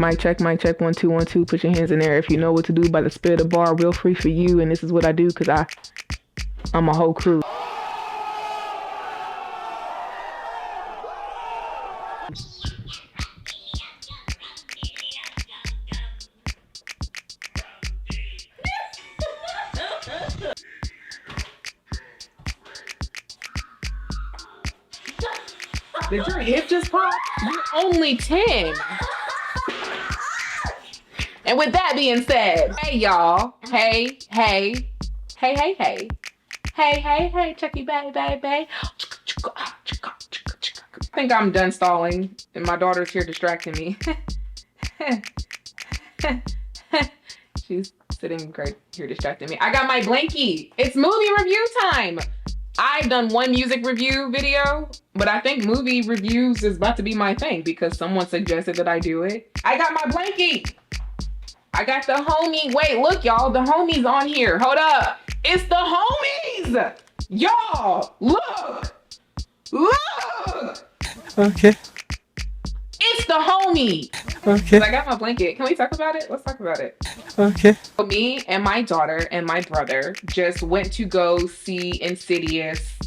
Mic check, 1 2 1 2. Put your hands in there if you know what to do by the spirit of bar. Real free for you, and this is what I do because I'm a whole crew. Did your hip just pop? You're only 10. And with that being said, hey y'all, hey, Chucky, baby. I think I'm done stalling, and my daughter's here distracting me. She's sitting right here distracting me. I got my blankie. It's movie review time. I've done one music review video, but I think movie reviews is about to be my thing because someone suggested that I do it. I got my blankie. I got the homie. Wait, look, y'all. The homie's on here. Hold up. It's the homies. Y'all, look. Look. Okay. It's the homie. Okay. I got my blanket. Can we talk about it? Let's talk about it. Okay. So me and my daughter and my brother just went to go see Insidious,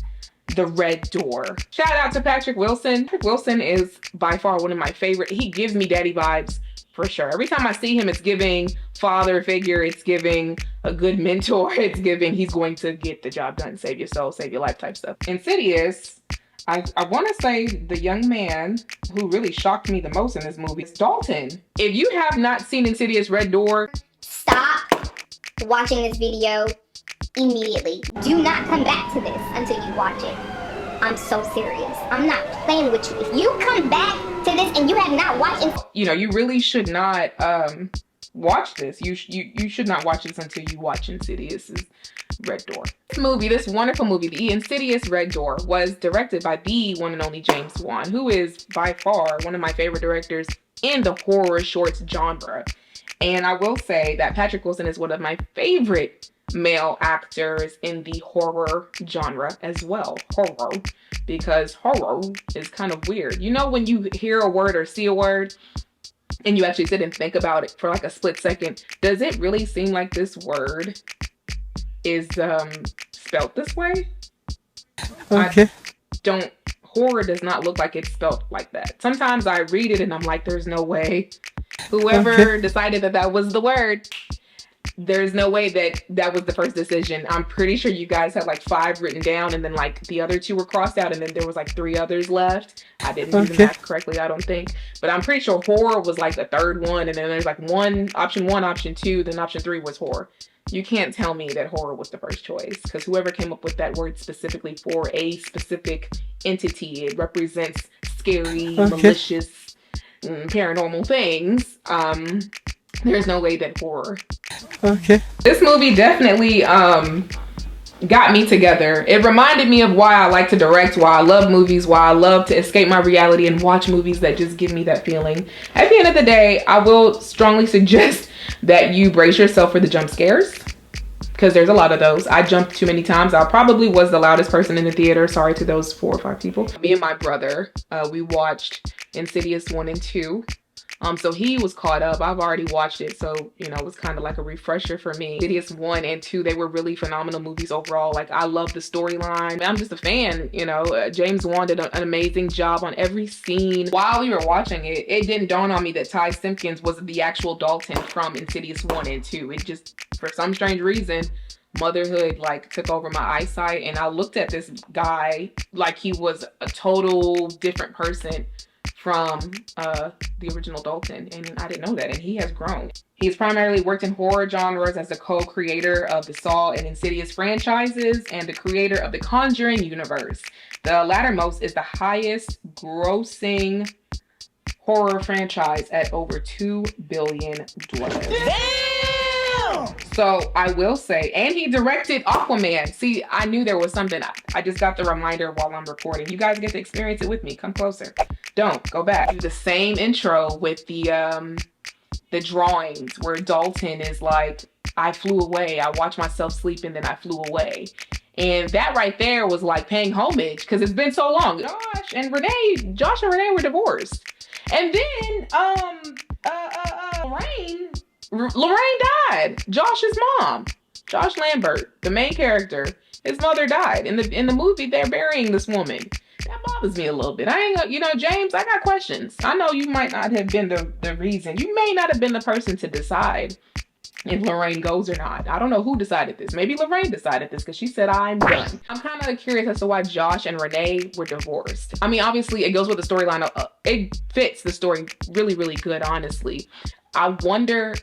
The Red Door. Shout out to Patrick Wilson. Patrick Wilson is by far one of my favorite. He gives me daddy vibes for sure. Every time I see him, it's giving father figure. It's giving a good mentor. It's giving he's going to get the job done. Save your soul, save your life type stuff. Insidious, I want to say the young man who really shocked me the most in this movie is Dalton. If you have not seen Insidious Red Door, stop watching this video immediately. Do not come back to this until you watch it. I'm so serious. I'm not playing with you. If you come back to this and you have not watched it, you know, you really should not watch this. You should not watch this until you watch Insidious's Red Door. This wonderful movie, The Insidious Red Door, was directed by the one and only James Wan, who is by far one of my favorite directors in the horror shorts genre. And I will say that Patrick Wilson is one of my favorite male actors in the horror genre as well. Horror, because horror is kind of weird. You know, when you hear a word or see a word and you actually sit and think about it for like a split second, does it really seem like this word is spelt this way? Okay. Horror does not look like it's spelt like that. Sometimes I read it and I'm like, there's no way. Whoever decided that was the word, there's no way that was the first decision. I'm pretty sure you guys had like 5 written down and then like the other 2 were crossed out and then there was like 3 others left. I didn't do the math correctly, I don't think. But I'm pretty sure horror was like the 3rd one, and then there's like option 1, option 2, then option 3 was horror. You can't tell me that horror was the first choice, because whoever came up with that word specifically for a specific entity, it represents scary, malicious, paranormal things. There's no way that horror. This movie definitely got me together. It reminded me of why I like to direct, why I love movies, why I love to escape my reality and watch movies that just give me that feeling. At the end of the day, I will strongly suggest that you brace yourself for the jump scares, because there's a lot of those. I jumped too many times. I probably was the loudest person in the theater. Sorry to those 4 or 5 people. Me and my brother, we watched Insidious 1 and 2. So he was caught up. I've already watched it, so you know, it was kind of like a refresher for me. Insidious 1 and 2, they were really phenomenal movies overall. Like, I love the storyline. I'm just a fan, you know. James Wan did an amazing job on every scene. While we were watching it, it didn't dawn on me that Ty Simpkins was the actual Dalton from Insidious 1 and 2. It just, for some strange reason, motherhood like took over my eyesight, and I looked at this guy like he was a total different person from the original Dalton, and I didn't know that, and he has grown. He's primarily worked in horror genres as the co-creator of the Saw and Insidious franchises and the creator of the Conjuring universe. The lattermost is the highest grossing horror franchise at over $2 billion. Damn! So I will say, and he directed Aquaman. See, I knew there was something. I just got the reminder while I'm recording. You guys get to experience it with me. Come closer. Don't go back. Do the same intro with the drawings where Dalton is like, I flew away. I watched myself sleep and then I flew away. And that right there was like paying homage, because it's been so long. Josh and Renee were divorced. And then Lorraine died. Josh's mom, Josh Lambert, the main character, his mother died. In the movie, they're burying this woman. That bothers me a little bit. I ain't, James, I got questions. I know you might not have been the reason. You may not have been the person to decide if Lorraine goes or not. I don't know who decided this. Maybe Lorraine decided this because she said, I'm done. I'm kind of curious as to why Josh and Renee were divorced. I mean, obviously, it goes with the storyline. It fits the story really, really good, honestly. I wonder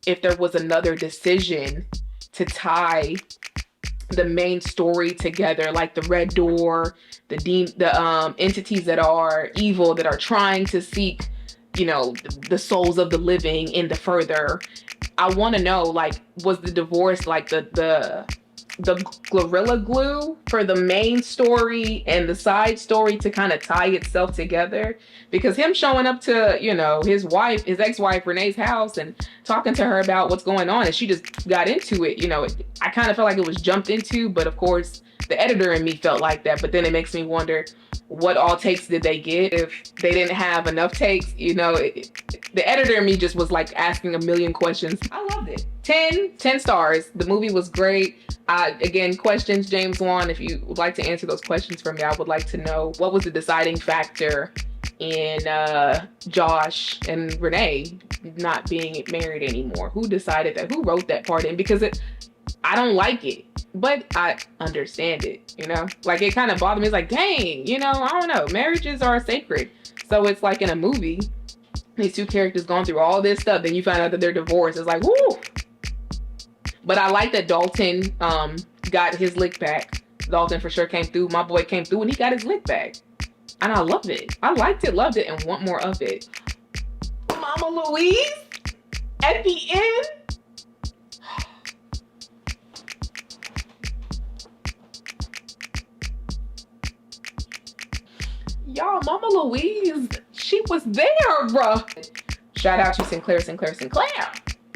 if there was another decision to tie the main story together, like the Red Door, the entities that are evil, that are trying to seek, the souls of the living in the further. I want to know, like, was the divorce like the gorilla glue for the main story and the side story to kind of tie itself together? Because him showing up to, his ex-wife Renee's house and talking to her about what's going on, and she just got into it, I kind of felt like it was jumped into, but of course the editor in me felt like that. But then it makes me wonder, what all takes did they get if they didn't have enough takes? The editor in me just was like asking a million questions. I loved it. 10 stars. The movie was great. Again, questions, James Wan, if you would like to answer those questions for me, I would like to know, what was the deciding factor in Josh and Renee not being married anymore? Who decided that? Who wrote that part in? Because I don't like it, but I understand it, Like, it kind of bothered me. It's like, dang, I don't know. Marriages are sacred. So it's like in a movie, these two characters going through all this stuff, then you find out that they're divorced. It's like, woo! But I like that Dalton got his lick back. Dalton for sure came through. My boy came through and he got his lick back. And I loved it. I liked it, loved it, and want more of it. Mama Louise at the end. Y'all, Mama Louise, she was there, bruh. Shout out to Sinclair.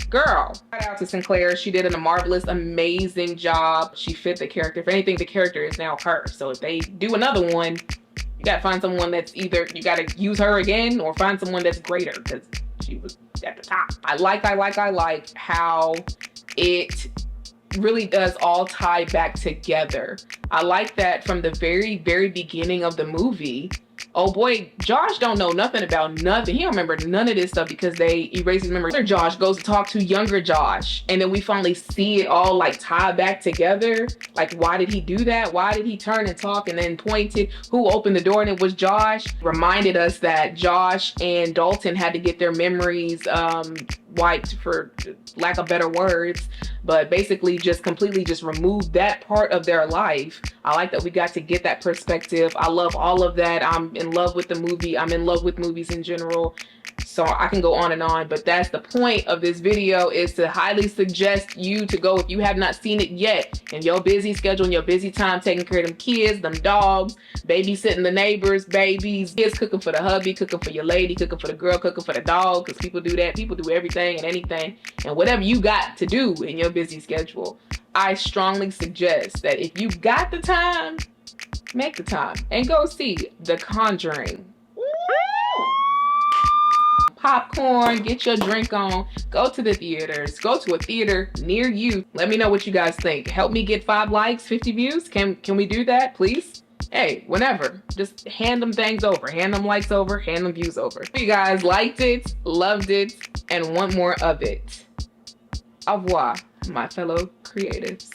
Girl, shout out to Sinclair. She did a marvelous, amazing job. She fit the character. If anything, the character is now her. So if they do another one, you gotta find someone that's either, you gotta use her again or find someone that's greater, because she was at the top. I like how it really does all tie back together. I like that from the very, very beginning of the movie. Oh boy, Josh don't know nothing about nothing. He don't remember none of this stuff because they erase his memory. Josh goes to talk to younger Josh, and then we finally see it all like tie back together. Like, why did he do that? Why did he turn and talk and then pointed? Who opened the door? And it was Josh. Reminded us that Josh and Dalton had to get their memories wiped, for lack of better words, but basically just completely just removed that part of their life. I like that we got to get that perspective. I love all of that. I'm in love with the movie. I'm in love with movies in general. So I can go on, but that's the point of this video, is to highly suggest you to go, if you have not seen it yet, in your busy schedule, in your busy time, taking care of them kids, them dogs, babysitting the neighbors, babies, kids, cooking for the hubby, cooking for your lady, cooking for the girl, cooking for the dog, because people do that. People do everything and anything, and whatever you got to do in your busy schedule, I strongly suggest that if you got the time, make the time and go see The Conjuring. Popcorn, get your drink on, go to the theaters, go to a theater near you. Let me know what you guys think. Help me get 5 likes, 50 views. Can we do that, please? Hey, whenever. Just hand them things over, hand them likes over, hand them views over. If you guys liked it, loved it, and want more of it. Au revoir, my fellow creatives.